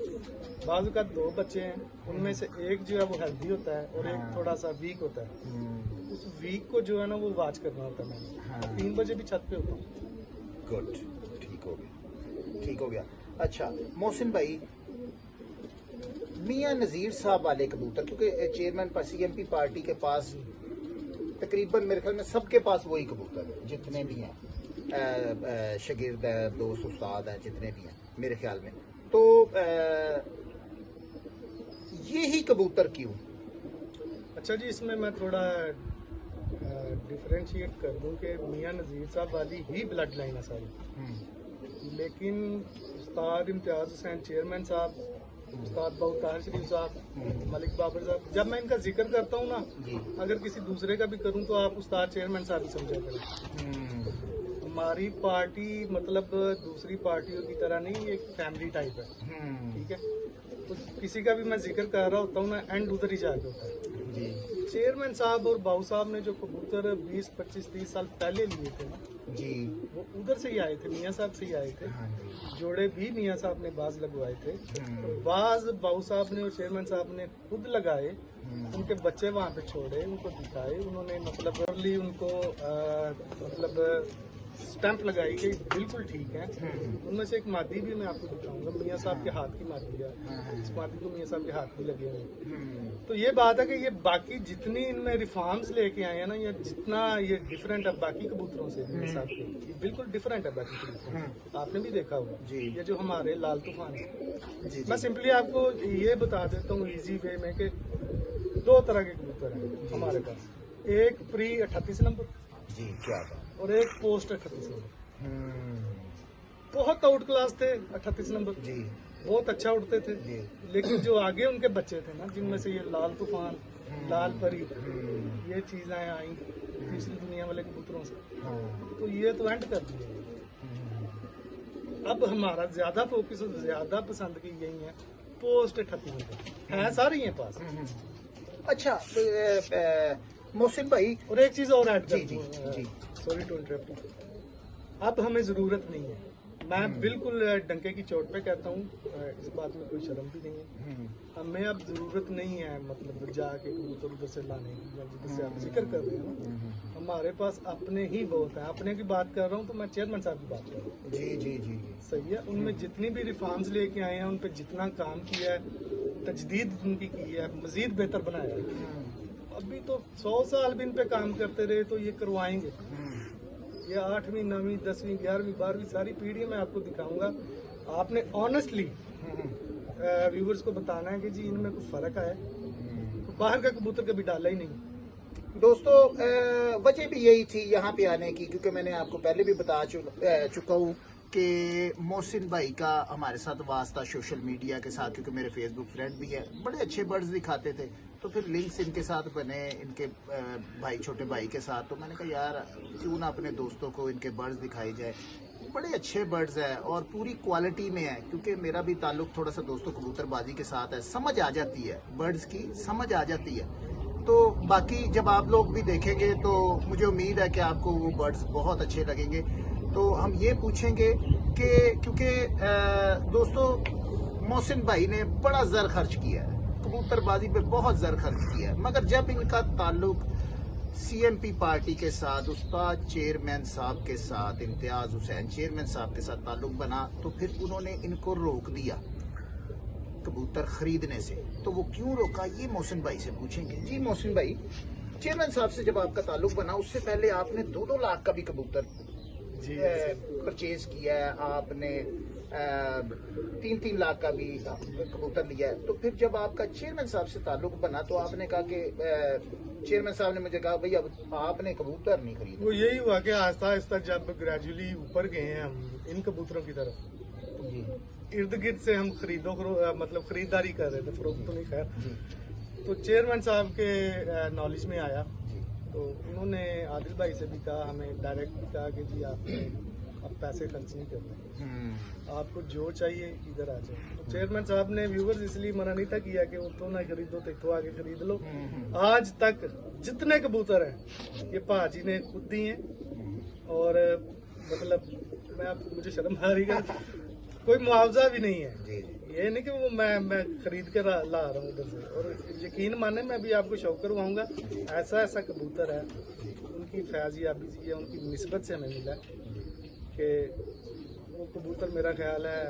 बाजू का 2 बच्चे हैं, उनमें से एक जो है वो हेल्दी होता है और एक थोड़ा सा वीक होता है। उस वीक को जो है ना वो वॉच करना होता है मैंने। 3 बजे भी छत पे होता हूँ। गुड, ठीक हो गया, ठीक हो गया। अच्छा मोहसिन भाई, मियां नज़ीर साहब वाले कबूतर, क्योंकि चेयरमैन पर CMP पार्टी के पास तकरीबन मेरे ख्याल में सबके पास वही कबूतर है जितने भी हैं, शागिर्द है, दोस्त उस्ताद है, जितने भी हैं मेरे ख्याल में। तो ये ही कबूतर क्यों? अच्छा जी, इसमें मैं थोड़ा डिफरेंशिएट कर दूं कि मियां नज़ीर साहब वाली ही ब्लड लाइन है सारी, लेकिन उस्ताद इम्तियाज़ हुसैन चेयरमैन साहब, उस्ताद बहुत ताहिर शरीफ साहब, मलिक बाबर साहब, जब मैं इनका जिक्र करता हूँ ना, अगर किसी दूसरे का भी करूँ तो आप उस्ताद चेयरमैन साहब ही समझा करें। हमारी पार्टी मतलब दूसरी पार्टियों की तरह नहीं, एक फैमिली टाइप है, ठीक है। तो किसी का भी मैं जिक्र कर रहा होता हूँ ना, एंड उधर ही जाके होता है जी। चेयरमैन साहब और बाबू साहब ने जो कबूतर 20, 25, 30 साल पहले लिए थे ना जी, वो उधर से ही आए थे, मियाँ साहब से ही आए थे। जोड़े भी मियाँ साहब ने बाज लगवाए थे, और बाज बाबू साहब ने और चेयरमैन साहब ने खुद लगाए। उनके बच्चे वहाँ पे छोड़े, उनको दिखाए, उन्होंने मतलब अर्ली उनको मतलब स्टैंप लगाई कि बिल्कुल ठीक है। उनमें से एक मादी भी मैं आपको दिखाऊंगा, मियाँ साहब के हाथ की मादी है। इस मादी को मियाँ साहब के हाथ भी लगे हुए। तो ये बात है कि ये बाकी जितनी इनमें रिफॉर्म्स लेके आए हैं ना, ये जितना ये डिफरेंट है बाकी कबूतरों से, मियाँ साहब के ये बिल्कुल डिफरेंट है बाकी कबूतरों से। आपने भी देखा होगा ये जो हमारे लाल तूफान है। मैं सिंपली आपको ये बता देता हूँ इजी वे में कि 2 तरह के कबूतर हैं हमारे पास। एक प्री 38 नंबर जी, क्या बात, और एक पोस्ट 38 नंबर। बहुत आउट क्लास थे 38 नंबर जी, बहुत अच्छा उड़ते थे जी। लेकिन जो आगे उनके बच्चे थे ना, जिनमें से ये लाल तूफान, लाल परी, ये चीजें आई तीसरी दुनिया वाले कबूतरों से, तो ये तो एंड कर दिए। अब हमारा ज्यादा फोकस और ज्यादा पसंद की यही है पोस्ट 38 नंबर है, सारे ही हैं पास। अच्छा मोहसिन भाई, और एक चीज और ऐड जी जी जी, सॉरी टू इंटरप्ट, अब हमें जरूरत नहीं है, मैं बिल्कुल डंके की चोट पे कहता हूँ, इस बात में कोई शर्म भी नहीं है। हमें अब जरूरत नहीं है मतलब जाके कबूतर उधर से लाने की, जिधर से आप जिक्र कर रहे हो ना, हमारे पास अपने ही बहुत है। अपने की बात कर रहा हूँ तो मैं चेयरमैन साहब की बात कर रहा हूँ। जी जी जी, सही है, उनमें जितनी भी रिफॉर्म्स लेके आए हैं, उन पर जितना काम किया है, तजदीद उनकी की है, मजीद बेहतर बनाया है। अभी तो 100 साल भी इन पे काम करते रहे तो ये करवाएंगे। ये 8वीं, 9वीं, 10वीं, 11वीं, 12वीं सारी पीढ़ी मैं आपको दिखाऊंगा। आपने ऑनेस्टली व्यूवर्स को बताना है कि जी इनमें कुछ फर्क है, तो बाहर का कबूतर कभी डाला ही नहीं। दोस्तों वजह भी यही थी यहाँ पे आने की, क्योंकि मैंने आपको पहले भी बता चुका हूँ कि मोहसिन भाई का हमारे साथ वास्ता सोशल मीडिया के साथ, क्योंकि मेरे फेसबुक फ्रेंड भी है, बड़े अच्छे बर्ड्स दिखाते थे, तो फिर लिंक्स इनके साथ बने, इनके भाई, छोटे भाई के साथ। तो मैंने कहा यार क्यों ना अपने दोस्तों को इनके बर्ड्स दिखाई जाए। बड़े अच्छे बर्ड्स हैं और पूरी क्वालिटी में है, क्योंकि मेरा भी ताल्लुक थोड़ा सा दोस्तों कबूतरबाजी के साथ है, समझ आ जाती है बर्ड्स की, समझ आ जाती है। तो बाकी जब आप लोग भी देखेंगे तो मुझे उम्मीद है कि आपको वो बर्ड्स बहुत अच्छे लगेंगे। तो हम ये पूछेंगे कि क्योंकि दोस्तों मोहसिन भाई ने बड़ा ज़र खर्च किया है, कबूतरबाजी पे बहुत ज़र खर्च किया है, मगर जब इनका ताल्लुक CMP पार्टी के साथ, उस्ताद चेयरमैन साहब के साथ, इम्तियाज़ हुसैन चेयरमैन साहब के साथ ताल्लुक बना, तो फिर उन्होंने इनको रोक दिया कबूतर खरीदने से। तो वो क्यों रोका, ये मोहसिन भाई से पूछेंगे। जी मोहसिन भाई, चेयरमैन साहब से जब आपका ताल्लुक बना, उससे पहले आपने 2-2 लाख का भी कबूतर परचेज किया है आपने, 3-3 लाख का भी कबूतर लिया है। तो फिर जब आपका चेयरमैन साहब से ताल्लुक बना तो आपने कहा कि चेयरमैन साहब ने मुझे कहा भाई अब आपने कबूतर नहीं खरीदे। वो यही हुआ कि आहिस्ता आहिस्ता जब ग्रेजुअली ऊपर गए हैं हम इन कबूतरों की तरफ, जी इर्द गिर्द से हम मतलब खरीदारी कर रहे थे, फरोख्त तो नहीं खैर। जी तो चेयरमैन साहब के नॉलेज में आया तो उन्होंने आदिल भाई से भी कहा, हमें डायरेक्ट कहा कि जी आप अब पैसे खर्च नहीं करते, आपको जो चाहिए इधर आ जाए। तो चेयरमैन साहब ने व्यूवर्स इसलिए मना नहीं था किया कि वो तो ना खरीदो तो आगे खरीद लो। आज तक जितने कबूतर हैं ये भाजी ने खुद दिए हैं, और मतलब मुझे शर्म आ रही है, कोई मुआवजा भी नहीं है। जी ये नहीं कि वो मैं खरीद कर ला रहा हूँ उधर से। और यकीन माने मैं भी आपको शौक करवाऊंगा, ऐसा ऐसा कबूतर है, उनकी फैज़याबी है, उनकी निस्बत से हमें मिला है कि वो कबूतर मेरा ख्याल है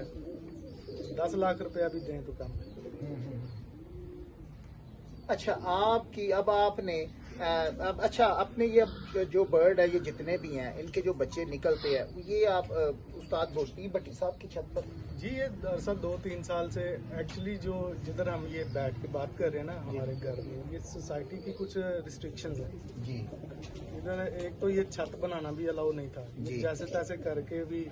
10 लाख रुपया भी दें तो कम है। अच्छा आपकी अब आपने अब अच्छा अपने ये जो बर्ड है ये जितने भी हैं इनके जो बच्चे निकलते हैं ये आप उस्ताद भोटी भट्टी साहब की छत पर? जी ये दरअसल 2-3 साल से एक्चुअली जो जिधर हम ये बैठ के बात कर रहे हैं ना हमारे घर में, ये सोसाइटी की कुछ रिस्ट्रिक्शंस है जी। इधर। एक तो ये छत बनाना भी अलाउ नहीं था, जी। जैसे तैसे करके भी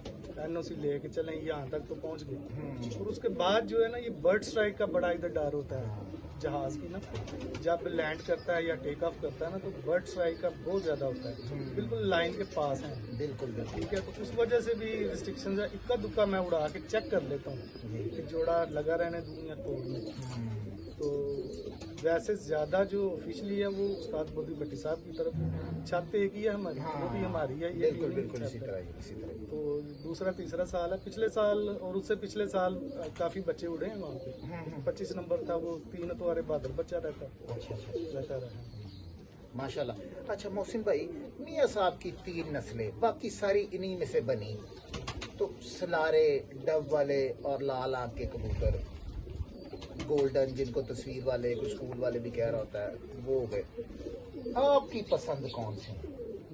एनओसी लेके चले यहाँ तक तो पहुँच गए। और उसके बाद जो है ना ये बर्ड स्ट्राइक का बड़ा इधर डर होता है जहाज की ना, जब लैंड करता है या टेक ऑफ करता है ना तो बर्ड स्ट्राइक का बहुत ज्यादा होता है, बिल्कुल लाइन के पास है। बिल्कुल बिल्कुल ठीक है, तो उस वजह से भी रिस्ट्रिक्शन है। इक्का दुक्का मैं उड़ा के चेक कर लेता हूँ कि जोड़ा लगा रहने दूं या तोड़ने। तो वैसे ज्यादा जो ऑफिशियली है वो उस्ताद बोधी भट्टी साहब की तरफ छत एक ही है हमारी, वो भी हमारी है। ये बिल्कुल भी बिल्कुल छत इसी है। तरह इसी तरह। तो दूसरा तीसरा साल है, पिछले साल और उससे पिछले साल काफी बच्चे उड़े हैं वहाँ पे। 25 नंबर था वो 3 तो बहादुर बच्चा रहता अच्छा अच्छा रहता रहा। माशाल्लाह। अच्छा मोहसिन भाई, मियाँ साहब की 3 नस्लें बाकी सारी इन्हीं में से बनी, तो सलारे, डब वाले और लाल आंख के कबूतर, गोल्डन जिनको तस्वीर वाले स्कूल वाले भी कह रहा होता है, वो हो गए। आपकी पसंद कौन सी?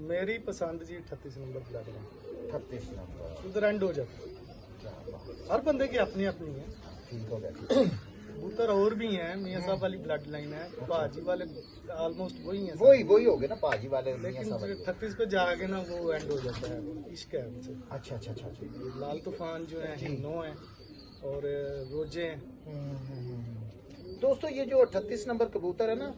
मेरी पसंद जी 38 नंबर ब्लड लाइन, 38 नंबर। उधर एंड हो जाता है। हर बंदे की अपनी अपनी है। ठीक हो गया। कबूतर और भी हैं, मियाँ साहब वाली ब्लड लाइन है, भाजी वाले ऑलमोस्ट वही है। वही हो गए ना पाजी वाले। लेकिन मियाँ साहब। 38 पे जाके ना वो एंड हो जाता है, इश्क है उनसे। अच्छा अच्छा अच्छा अच्छा। लाल तूफान जो है, जी। हिनो है और रोजे हैं। दोस्तों ये जो 38 नंबर कबूतर है ना,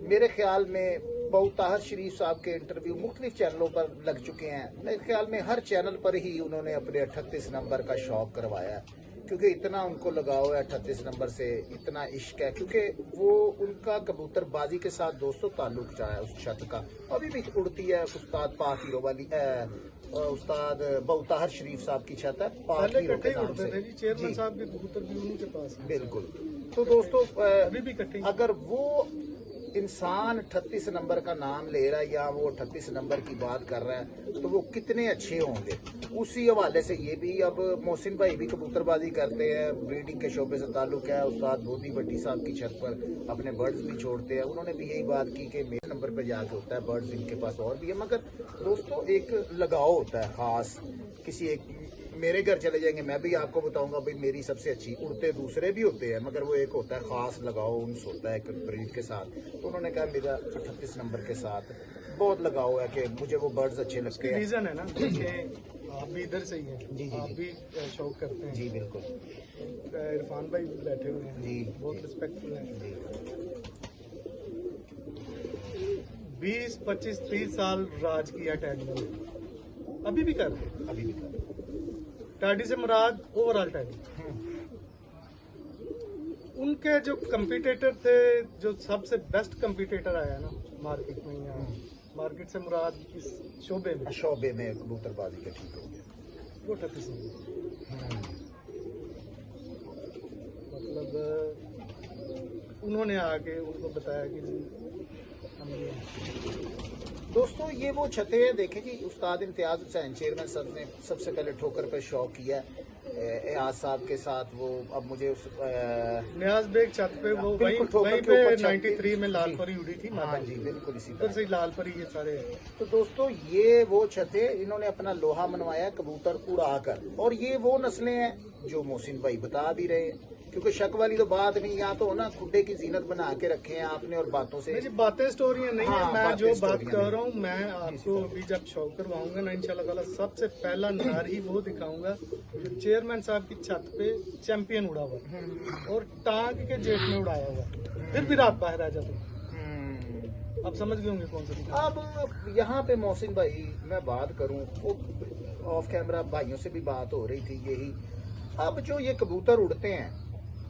मेरे ख्याल में बहुताहर शरीफ साहब के इंटरव्यू मुख्तलिफ चैनलों पर लग चुके हैं। मेरे ख्याल में हर चैनल पर ही उन्होंने अपने 38 नंबर का शौक करवाया है, क्योंकि इतना उनको लगाव है 38 नंबर से, इतना इश्क है, क्योंकि वो उनका कबूतरबाजी के साथ दोस्तों ताल्लुक जो है उस छत का अभी भी उड़ती है। उस्ताद पाक हीरो वाली उस्ताद बहुताहर शरीफ साहब की छत है, पाक पहले हीरो इकट्ठे के ही नाम उड़ते से। थे जी, चेयरमैन जी, साहब के कबूतर भी उन्हीं के पास हैं। बिल्कुल। तो दोस्तों अभी भी इकट्ठे ही। अगर वो इंसान 38 नंबर का नाम ले रहा है या वो 38 नंबर की बात कर रहा है तो वो कितने अच्छे होंगे। उसी हवाले से ये भी, अब मोहसिन भाई भी कबूतरबाजी करते हैं, ब्रीडिंग के शोबे से ताल्लुक है, उस्ताद बोधी भट्टी साहब की छत पर अपने बर्ड्स भी छोड़ते हैं। उन्होंने भी यही बात की कि मेरे नंबर पर जाके होता है बर्ड्स, इनके पास और भी है, मगर दोस्तों एक लगाव होता है खास। किसी एक मेरे घर चले जाएंगे, मैं भी आपको बताऊंगा भाई मेरी सबसे अच्छी, उड़ते दूसरे भी होते हैं, मगर वो एक होता है खास लगाव उनस होता है एक ब्रीड के साथ। तो उन्होंने कहा मेरा 38 नंबर के साथ बहुत लगाव है कि मुझे वो बर्ड्स अच्छे लगते हैं। रीजन है ना कि आप भी इधर से ही हैं, जी, जी, आप भी शौक करते हैं। जी बिल्कुल इरफान भाई बैठे हुए हैं, जी, बहुत जी। रिस्पेक्टफुल हैं। जी 20, 25, 30 साल राज किया टैडी ने, अभी भी कर रहे हैं। अभी भी कर। टैडी से मुराद ओवरऑल टैडी। उनके जो कंपटीटर थे, जो सबसे बेस्ट कंपटीटर आया ना मार्केट में, या मार्केट से मुराद इस शोबे में, शोबे में कबूतरबाजी का, ठीक हो गया। वो 38 नंबर। मतलब उन्होंने आके उनको बताया कि हम ये हैं। दोस्तों ये वो छतें हैं, देखें जी, उस्ताद इम्तियाज हुसैन चेयरमैन साहब ने सबसे पहले ठोकर पर शौक किया है। एयाज साहब के साथ वो अब मुझे उस न्याज बेग छत पे वो वहीं बिल्कुल ठोकर वहीं के पे ऊपर छत पे- 93 में लाल जी। परी उड़ी थी हाँ माता जी बिल्कुल इसी उधर तरह से ही लाल परी ये सारे तो दोस्तों ये वो छत है इन्होंने अपना लोहा मनवाया कबूतर उड़ाकर और ये वो नस्लें हैं जो मोहसिन भाई बता भी रहे हैं क्योंकि शक वाली तो बात नहीं या तो ना खुड्डे की जीनत बना के रखे हैं आपने और बातों से नहीं जी बातें स्टोरियां नहीं हाँ, है मैं बातें जो बात स्टोरियां कर नहीं। रहा हूँ मैं आपको अभी जब शो करवाऊंगा ना इंशाल्लाह ताला सबसे पहला नार ही वो दिखाऊंगा जो चेयरमैन साहब की छत पे चैंपियन उड़ा हुआ और टांग के जेट में उड़ाया हुआ फिर भी रात बाहर आ जाते अब समझ गए होंगे कौन सा दिखा अब यहाँ पे मोहसिन भाई मैं बात करूं वो ऑफ कैमरा भाइयों से भी बात हो रही थी यही अब जो ये कबूतर उड़ते हैं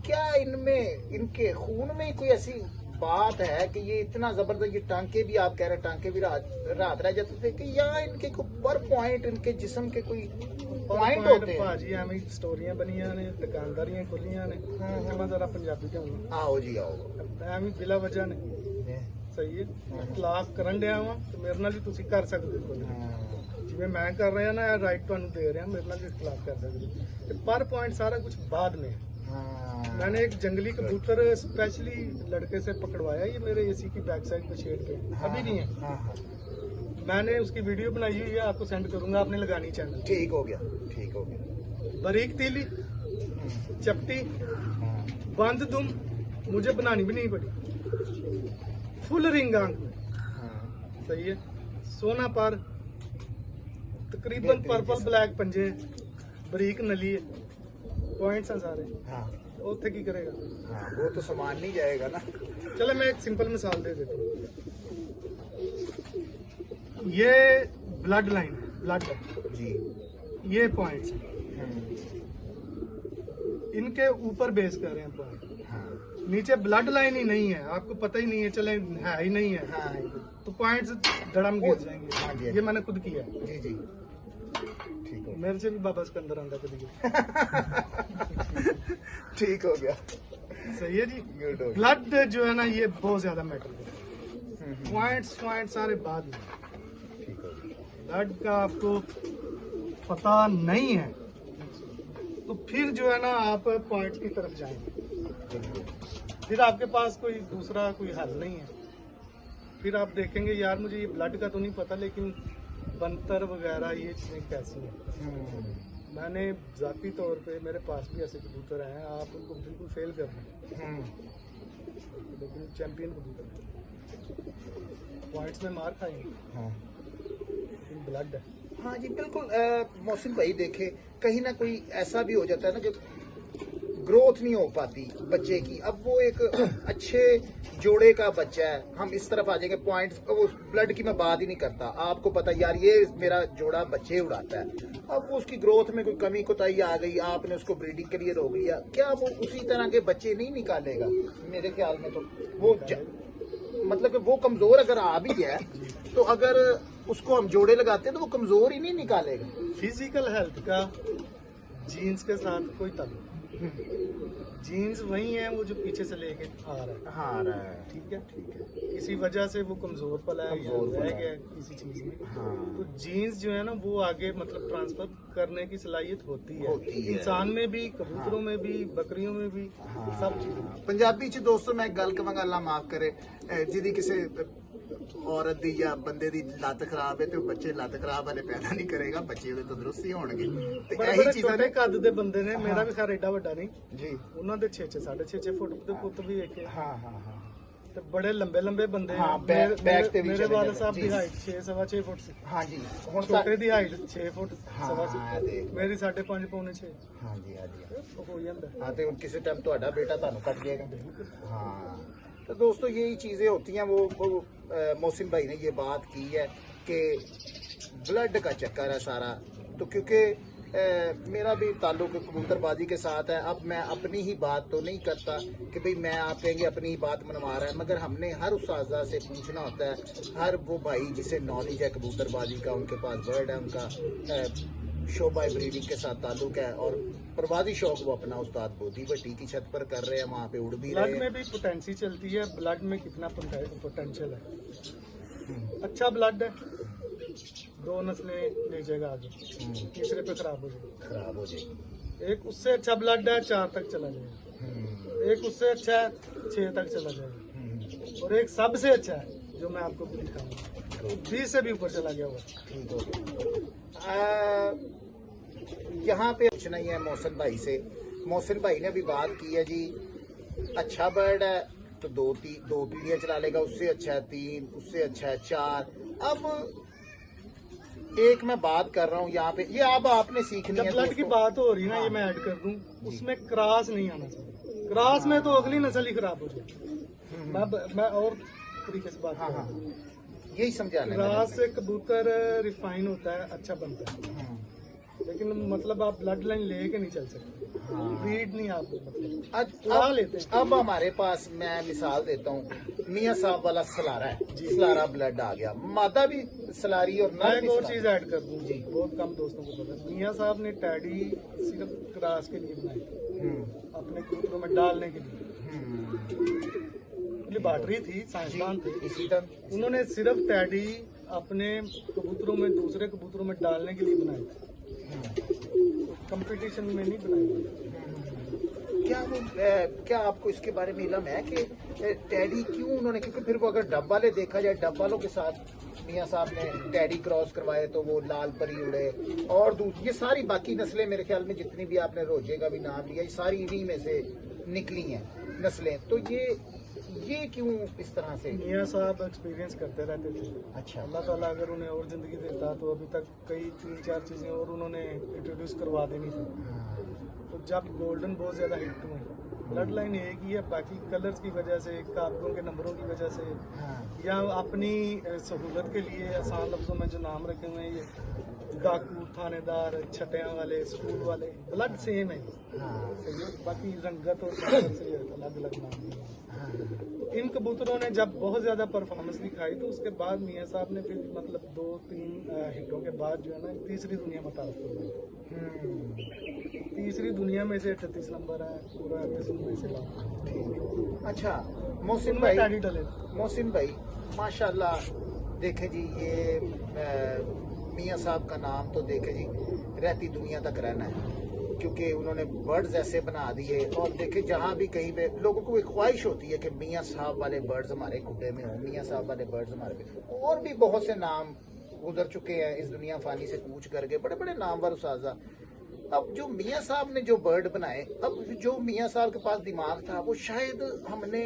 क्या इनमें इनके खून में कोई ऐसी बात है कि ये इतना जबरदस्त ये टांके भी आप कह रहे हैं टांके भी रात रह जाते थे कि या इनके कोई पर पॉइंट इनके जिस्म के कोई पॉइंट होते हैं भाजी एवं स्टोरियां बनिया ने दुकानदारियां खुलियां ने मैं जरा पंजाबी के हूं आओ जी आओ ਐਵੇਂ ਬਿਲਾ ਵਜ੍ਹਾ ਨੇ ਸਹੀ ਹੈ ਖਿਲਾਫ ਕਰਨ ਡਿਆ ਵਾਂ ਤੇ ਮੇਰੇ ਨਾਲ ਵੀ ਤੁਸੀਂ ਕਰ ਸਕਦੇ ਹੋ ਜਿਵੇਂ ਮੈਂ ਕਰ ਰਿਹਾ ਨਾ ਰਾਈਟ ਤੁਹਾਨੂੰ ਦੇ ਰਿਹਾ ਮੇਰੇ ਨਾਲ ਵੀ ਖਿਲਾਫ ਕਰ ਸਕਦੇ ਹੋ ਤੇ ਪਰ ਪੁਆਇंट सारा कुछ बाद में मैंने एक जंगली कबूतर स्पेशली लड़के से पकड़वाया ये मेरे एसी की बैक साइड पे शेड पे अभी नहीं है मैंने उसकी वीडियो बनाई हुई है आपको सेंड करूंगा आपने लगानी चैनल ठीक हो गया बारीक तीली चपटी बंद दुम मुझे बनानी भी नहीं पड़ी फुल रिंग आंख में सही है सोना पर तकरीबन पर्पल ब्लैक पंजे बारीक नली है पॉइंट्स हैं सारे हाँ उत्थे की करेगा हाँ वो तो सामान नहीं जाएगा ना चलो मैं एक सिंपल मिसाल दे देता हूँ ये ब्लड लाइन है ब्लड है जी ये पॉइंट्स हैं इनके ऊपर बेस कर रहे हैं पॉइंट हाँ नीचे ब्लड लाइन ही नहीं है आपको पता ही नहीं है चले है ही नहीं है हाँ तो पॉइंट्स धड़म गिर हाँ जाएंगे जी। ये मैंने खुद किया है। जी जी ठीक हो मेरे से भी बाबा सिकंदर आंदा कभी ठीक हो गया सही है जी Good हो गया। ब्लड जो है ना ये बहुत ज्यादा मैटर करता है पॉइंट्स सारे बाद में ठीक हो गया ब्लड का आपको पता नहीं है तो फिर जो है ना आप पॉइंट्स की तरफ जाएंगे फिर आपके पास कोई दूसरा कोई हल नहीं है फिर आप देखेंगे यार मुझे ये ब्लड का तो नहीं पता लेकिन बनतर वगैरह ये चीज़ें कैसी हैं मैंने जाती तौर पे मेरे पास भी ऐसे कबूतर हैं आप उनको बिल्कुल फेल कर दें लेकिन चैंपियन कबूतर पॉइंट्स में मार खाएंगे हाँ लेकिन ब्लड है हाँ जी बिल्कुल मोहसिन भाई देखे कहीं ना कोई ऐसा भी हो जाता है ना कि ग्रोथ नहीं हो पाती बच्चे की अब वो एक अच्छे जोड़े का बच्चा है हम इस तरफ आ जाएंगे पॉइंट्स वो ब्लड की मैं बात ही नहीं करता आपको पता यार ये मेरा जोड़ा बच्चे उड़ाता है अब वो उसकी ग्रोथ में कोई कमी कोताही आ गई आपने उसको ब्रीडिंग के लिए रोक लिया क्या वो उसी तरह के बच्चे नहीं निकालेगा मेरे ख्याल में तो वो मतलब कि वो कमजोर अगर आ भी है तो अगर उसको हम जोड़े लगाते हैं तो वो कमजोर ही नहीं निकालेगा फिजिकल हेल्थ का जीन्स के साथ कोई ताल्लुक जीन्स वही है वो जो पीछे से लेके आ रहा है हाँ रहा है ठीक है ठीक है किसी वजह से वो कमजोर पला है या कमजोर रह पला है। गया है किसी चीज में हाँ तो जीन्स जो है ना वो आगे मतलब ट्रांसफर करने की सलाहियत होती होती है है। इंसान में भी कबूतरों में भी बकरियों में भी सब चीजों में पंजाबी च दोस्तों मैं गल कवांगा अल्लाह माफ करे जिदी किसी औरत दी या बंदे दी लत खराब है तो बच्चे लत खराब वाले पैदा नहीं करेगा बच्चे ਉਹਦੇ तंदुरुस्त ही होणगे ਤੇ बड़े ਇਹੀ बड़े ਚੀਜ਼ਾਂ छोटे ਨੇ कद ਦੇ ਬੰਦੇ ਨੇ ਮੇਰਾ ਵੀ ਖੈਰ ਏਡਾ ਵੱਡਾ ਨਹੀਂ ਜੀ ਉਹਨਾਂ ਦੇ 6 6.5 ਫੁੱਟ ਦੇ ਪੁੱਤ ਵੀ ਵੇਖੇ ਹਾਂ ਹਾਂ ਹਾਂ ਤੇ ਬੜੇ ਲੰਬੇ ਲੰਬੇ ਬੰਦੇ ਹਾਂ, ਆ। back ਤੇ ਵੀ ਮੇਰੇ ਚਲੇ ਵਾਲੇ ਜਾਂਦੇ, ਸਾਹਿਬ ਦੀ ਜੀ। ਹਾਈਟ 6.5 ਫੁੱਟ ਸੀ ਹਾਂ ਜੀ ਹੁਣ ਛੋਟੇ ਦੀ ਹਾਈਟ 6 ਫੁੱਟ ਹਾਂ, ਸਵਾ ਦੇਖ। 6 ਮੇਰੀ 5.5 ਪੌਣੇ 6 ਹਾਂ ਜੀ ਹਾਂ ਜੀ ਹੋ ਜਾਂਦਾ हाँ तो किसी टाइम ਤੁਹਾਡਾ बेटा ਤੁਹਾਨੂੰ ਕੱਟ जाएगा हाँ तो दोस्तों यही चीज़ें होती हैं वो मोहसिन भाई ने ये बात की है कि ब्लड का चक्कर है सारा तो क्योंकि मेरा भी ताल्लुक कबूतरबाजी के साथ है अब मैं अपनी ही बात तो नहीं करता कि भाई मैं आप कहेंगे अपनी ही बात मनवा रहा है मगर हमने हर उस आज़ा से पूछना होता है हर वो भाई जिसे नॉलेज है कबूतरबाजी का उनके पास बर्ड है उनका शोबा ब्रीडिंग के साथ ताल्लुक है और प्रवासी शौक वो अपना उस्ताद बोधी भट्टी की छत पर कर रहे हैं वहाँ पे उड़ भी रहे ब्लड हैं में भी पोटेंसी चलती है ब्लड में कितना पोटेंशियल है अच्छा ब्लड है 2 नस्लें ले जाएगा आगे तीसरे पे खराब हो जाएगी खराब हो जाएगी एक उससे अच्छा ब्लड है 4 तक चला जाएगा, एक उससे अच्छा है 6 तक चला जाएगा, और एक सबसे अच्छा है जो मैं आपको भी दिखाऊंगा 20 से भी ऊपर चला गया हुआ। ठीक हो गया। यहाँ पे कुछ नहीं है मोहसिन भाई से। मोहसिन भाई ने भी बात की है जी, अच्छा बर्ड है तो दो पीढ़ियाँ चला लेगा, उससे अच्छा है 3, उससे अच्छा है 4। अब एक मैं बात कर रहा हूँ यहाँ पे, ये अब आपने सीखनी जब है ब्लड की दोस्तों। बात हो रही है ना, ये हाँ। मैं ऐड कर दूं, उसमें क्रॉस नहीं आना चाहिए। क्रॉस में तो अगली नस्ल ही खराब हो जाएगी। मैं और तरीके से बात हाँ कर रहा हाँ हूँ। यही समझाना है क्रॉस मैंने। से कबूतर रिफाइन होता है, अच्छा बनता है, लेकिन मतलब आप ब्लड लाइन लेके नहीं चल सकते, ब्रीड नहीं आप मतलब उड़ा लेते हैं। अब हमारे पास मैं मिसाल देता हूँ, मियाँ साहब वाला सलारा है, सलारा ब्लड आ गया, मादा भी सलारी और मैं नर एक भी और सलारी। चीज ऐड कर दूं जी, बहुत कम दोस्तों को पता है। मियाँ साहब ने टैडी सिर्फ क्रॉस के लिए बनाई, अपने कबूतरों में डालने के लिए। लेबॉर्टरी थी, साइंसदान थे, इसी तरह उन्होंने सिर्फ टैडी अपने कबूतरों में दूसरे कबूतरों में डालने के लिए बनाई, कंपटीशन में नहीं बनाई। क्या आपको इसके बारे में इल्म है कि टैडी क्यों उन्होंने, क्योंकि फिर वो अगर डब वाले देखा जाए, डब वालों के साथ मियाँ साहब ने टैडी क्रॉस करवाए तो वो लाल परी उड़े, और दूसरी ये सारी बाकी नस्लें मेरे ख्याल में जितनी भी आपने रोजे का भी नाम लिया, ये सारी इन्हीं में से निकली हैं नस्लें। तो ये क्यों इस तरह से? मियाँ साहब एक्सपीरियंस करते रहते थे। अच्छा। अल्लाह ताला अगर उन्हें और ज़िंदगी देता तो अभी तक कई 3-4 चीज़ें और उन्होंने इंट्रोड्यूस करवा देनी थी। तो जब गोल्डन बहुत ज़्यादा हिट हुए, ब्लड लाइन एक ही है, बाकी कलर्स की वजह से, कागजों के नंबरों की वजह से, या अपनी सहूलत के लिए आसान लफ्ज़ों में जो नाम रखे हुए हैं, ये डाकू, थानेदार, छटियाँ वाले, स्कूल वाले, ब्लड सेम है, बाकी रंगत और कलर से अलग अलग नाम है। इन कबूतरों ने जब बहुत ज्यादा परफॉर्मेंस दिखाई तो उसके बाद मियाँ साहब ने फिर मतलब 2-3 हिटों के बाद जो है ना तीसरी दुनिया में तारुफ कर दिया। तीसरी दुनिया में से 38 नंबर है, पूरा एपिसोड में से लाभ। अच्छा मोहसिन उनमें भाई, टैडी डले। मोहसिन भाई माशाल्लाह, देखे जी ये मियाँ साहब का नाम तो देखे जी रहती दुनिया तक रहना है, क्योंकि उन्होंने बर्ड्स ऐसे बना दिए। और देखे जहाँ भी कहीं पे लोगों को एक ख्वाहिश होती है कि मियाँ साहब वाले बर्ड्स हमारे खुडे में हों, मियाँ साहब वाले बर्ड्स हमारे पे। और भी बहुत से नाम गुजर चुके हैं इस दुनिया फानी से कूच करके, बड़े बड़े नामवर उस्ताज़ा। अब जो मियाँ साहब ने जो बर्ड बनाए, अब जो मियाँ साहब के पास दिमाग था वो शायद हमने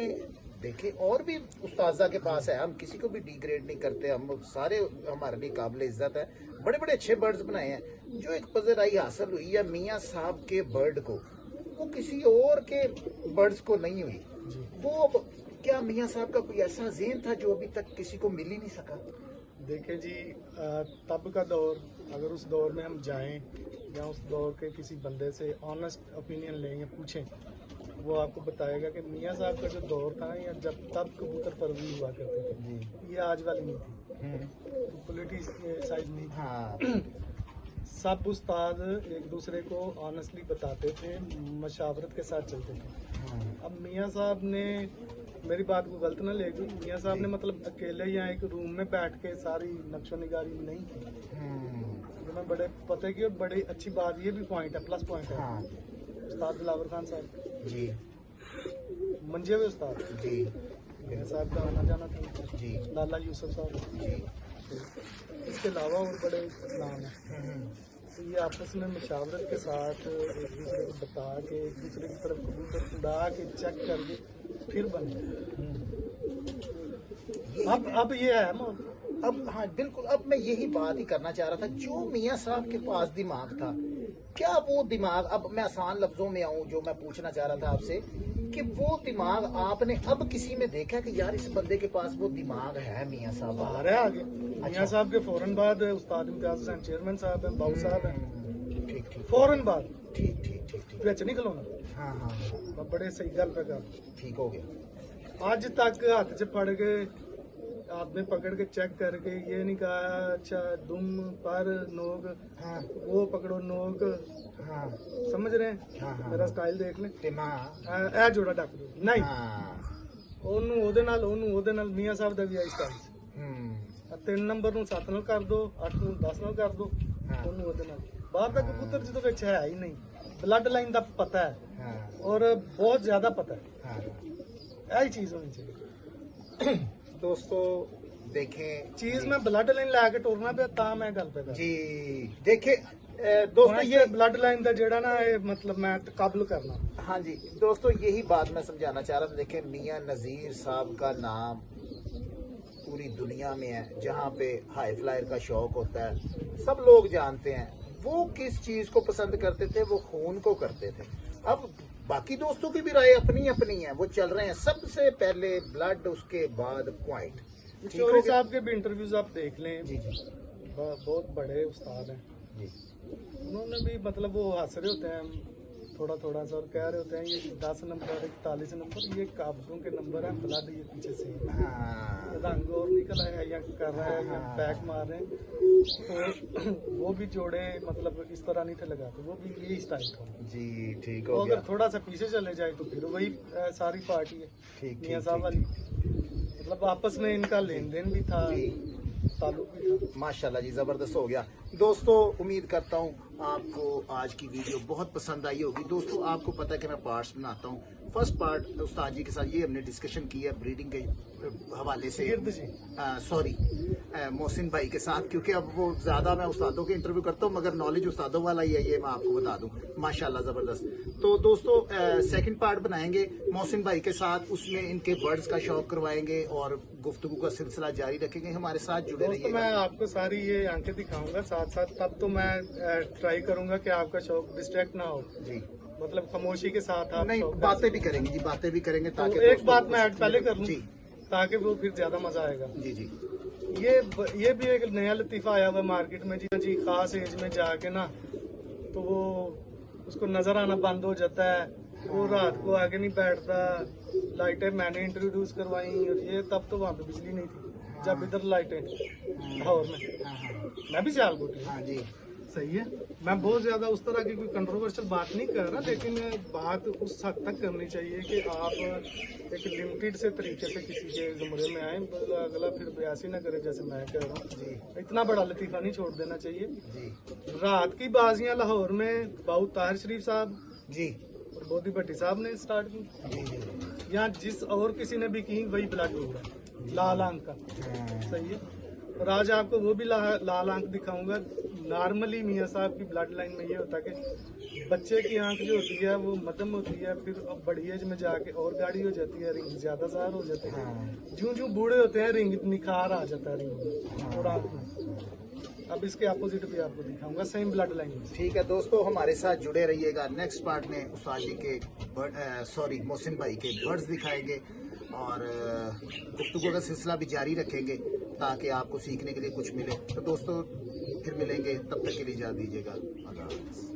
देखे और भी उस्ताजा के पास है, हम किसी को भी डिग्रेड नहीं करते, हम सारे हमारे लिए काबिल इज्जत है। बड़े बड़े अच्छे बर्ड्स बनाए हैं, जो एक पजराई हासिल हुई है मियाँ साहब के बर्ड को, वो किसी और के बर्ड्स को नहीं हुई। वो क्या मियाँ साहब का कोई ऐसा ज़हन था जो अभी तक किसी को मिल ही नहीं सका? देखे जी, तब का दौर, अगर उस दौर में हम जाएं या उस दौर के किसी बंदे से ऑनेस्ट ओपिनियन लें या पूछें, वो आपको बताएगा कि मियाँ साहब का जो दौर था या जब तब कबूतर परवरी हुआ करते थे, ये आज वाली नहीं थी, पॉलिटिसाइज नहीं थी। हाँ। सब उस्ताद एक दूसरे को ऑनेस्टली बताते थे, मशावरत के साथ चलते थे। अब मियाँ साहब ने, मेरी बात को गलत ना लेगी, मियाँ साहब ने मतलब अकेले या एक रूम में बैठ के सारी नक्शो निगारी नहीं की। मैं बड़े पते की और बड़ी अच्छी बात, ये भी पॉइंट है, प्लस पॉइंट है। उस्ताद दिलावर खान साहब जी, मंजे हुए उस्ताद जी, मियाँ साहब का आना जाना था जी, लाला यूसुफ साहब जी। इसके अलावा और बड़े नाम हैं। तो ये आपस में मशावरत के साथ एक दूसरे को बता के, एक दूसरे की तरफ कबूतर उड़ा के चेक करके फिर बने। अब ये है ना, अब हाँ बिल्कुल, अब मैं यही बात ही करना चाह रहा था, जो मियाँ साहब के पास दिमाग था, क्या वो दिमाग, अब मैं आसान लफ्जों में आऊं, जो मैं पूछना चाह रहा था आपसे, कि वो दिमाग आपने अब किसी में देखा कि यार इस बंदे के पास वो दिमाग है मियाँ साहब आ वाला? रहा है आगे। मियाँ साहब के फौरन बाद उस्ताद इम्तियाज हुसैन चेयरमैन साहब हैं, बाबू साहब हैं, ठीक ठीक फौरन बाद ठीक ठीक ठीक ठीक। बिच नहीं खलोना। हाँ हाँ मैं बड़े सही गल पे कर, ठीक हो गया। आज तक हाथ च फड़ के आपने पकड़ के चेक करके ये नहीं कहा अच्छा दुम पर नोक, हाँ वो पकड़ो नोक, हाँ समझ रहे हैं? हाँ हाँ। मेरा स्टाइल देख ले, ते मां ए जोड़ा डक दो नहीं, हाँ। ਉਹਨੂੰ ਉਹਦੇ ਨਾਲ ਮੀਆਂ ਸਾਹਿਬ ਦਾ ਵੀ ਆਈ ਸਟਾਈਲ 3 ਨੰਬਰ ਨੂੰ 7 ਨਾਲ ਕਰ ਦੋ, 8 ਨੂੰ 10 ਨਾਲ ਕਰ ਦੋ, ਉਹਨੂੰ ਉਹਦੇ ਨਾਲ। ਬਾਹਰ ਦਾ ਕਬੂਤਰ ਜਦੋਂ ਵਿੱਚ ਹੈ ਹੀ ਨਹੀਂ, ब्लड लाइन का पता है हाँ और बहुत ज्यादा पता है, हाँ यही चीज होनी चाहिए। दोस्तों देखें चीज में ब्लड लाइन लैके टुरना पे ता मैं गल पे कर जी देखे दोस्तों ये ब्लड लाइन का जेड़ा ना ये मतलब मैं काबल करना। हाँ जी दोस्तों यही बात मैं समझाना चाह रहा हूँ। देखें मियां नज़ीर साहब का नाम पूरी दुनिया में है, जहाँ पे हाई फ्लायर का शौक होता है सब लोग जानते हैं। वो किस चीज को पसंद करते थे, वो खून को करते थे। अब बाकी दोस्तों की भी राय अपनी अपनी है, वो चल रहे हैं सबसे पहले ब्लड उसके बाद पॉइंट। चौधरी साहब के भी इंटरव्यूज आप देख लें, जी जी बहुत बड़े उस्ताद हैं जी उन्होंने भी मतलब वो हंस रहे होते हैं थोड़ा थोड़ा सा और कह रहे होते हैं ये 10 नंबर 41 नंबर ये काबजों के नंबर हैं, ब्लड ये पीछे से हाँ रंग और निकल आया है या कर रहा है या हाँ। बैक मार रहे हैं, तो वो भी जोड़े मतलब इस तरह नहीं थे लगाते, वो भी यही स्टाइल था। जी ठीक तो हो अगर गया। थोड़ा सा पीछे चले जाए तो फिर वही सारी पार्टी है ठीक मियां ठीक साहब वाली, मतलब आपस में इनका लेन देन भी था, जी ताल्लुक भी था। माशाल्लाह जी जबरदस्त हो गया। दोस्तों उम्मीद करता हूँ आपको आज की वीडियो बहुत पसंद आई होगी। दोस्तों आपको पता है कि मैं पार्ट्स बनाता हूँ। फर्स्ट पार्ट उस्ताद जी के साथ ये हमने डिस्कशन की है ब्रीडिंग के हवाले से, गिरद जी सॉरी मोहसिन भाई के साथ, क्योंकि अब वो ज्यादा मैं उस्तादों के इंटरव्यू करता हूँ मगर नॉलेज उस्तादों वाला ही है, ये मैं आपको बता दूं। माशाल्लाह जबरदस्त। तो दोस्तों सेकंड पार्ट बनाएंगे मोहसिन भाई के साथ, उसमें इनके बर्ड्स का शौक करवाएंगे और गुफ्तगू का सिलसिला जारी रखेंगे। हमारे साथ जुड़े दोस्तों रहिएगा। मैं आपको सारी ये आंखें दिखाऊंगा साथ साथ, तब तो मैं ट्राई करूंगा कि आपका शौक डिस्ट्रैक्ट ना हो, जी मतलब खामोशी के साथ आप नहीं शौक कर बातें भी करेंगे जी, बातें भी करेंगे तो ताकि एक दोस्तों बात को मैं ऐड पहले कर लूं जी ताकि वो फिर ज्यादा मजा आएगा। जी जी ये भी एक नया लतीफा आया हुआ मार्केट में जी खास एज में जाके ना तो वो उसको नजर आना बंद हो जाता है, वो रात को आगे नहीं बैठता। लाइटें मैंने इंट्रोड्यूस करवाई और ये तब तो वहाँ पे बिजली नहीं थी जब इधर लाइटें लाहौर में, हाँ हाँ मैं भी सियालकोट हाँ जी सही है। मैं बहुत ज्यादा उस तरह की कोई कंट्रोवर्शियल बात नहीं कर रहा, लेकिन बात उस हद तक करनी चाहिए कि आप एक लिमिटेड से तरीके से किसी के जुमरे में आए, अगला फिर बयासी ना करे जैसे मैं कह रहा हूँ। जी इतना बड़ा लतीफा नहीं छोड़ देना चाहिए। जी रात की बाजियां लाहौर में बाऊ ताहिर शरीफ साहब जी और बोधी भट्टी साहब ने स्टार्ट की, जी जी यहाँ जिस और किसी ने भी की वही ब्लड होगा लाल आंख का, सही है। और आज आपको वो भी लाल आंख दिखाऊंगा। नॉर्मली मियां साहब की ब्लड लाइन में ये होता है कि बच्चे की आंख जो होती है वो मध्यम होती है, फिर अब बड़ी एज में जाके और गाढ़ी हो जाती है, रिंग ज्यादा ज़ाहिर हो जाते हैं। जूं जूं बूढ़े होते हैं रिंग निखार आ जाता है रिंग में और आंख में। अब इसके अपोजिट भी आपको दिखाऊंगा सेम ब्लड लाइन में। ठीक है दोस्तों हमारे साथ जुड़े रहिएगा। नेक्स्ट पार्ट में उस्ताद जी के सॉरी मोहसिन भाई के बर्ड्स दिखाएंगे और गुफ्तगू का सिलसिला भी जारी रखेंगे ताकि आपको सीखने के लिए कुछ मिले। तो दोस्तों फिर मिलेंगे, तब तक के लिए इजाज़त दीजिएगा। अल्लाह हाफ़िज़।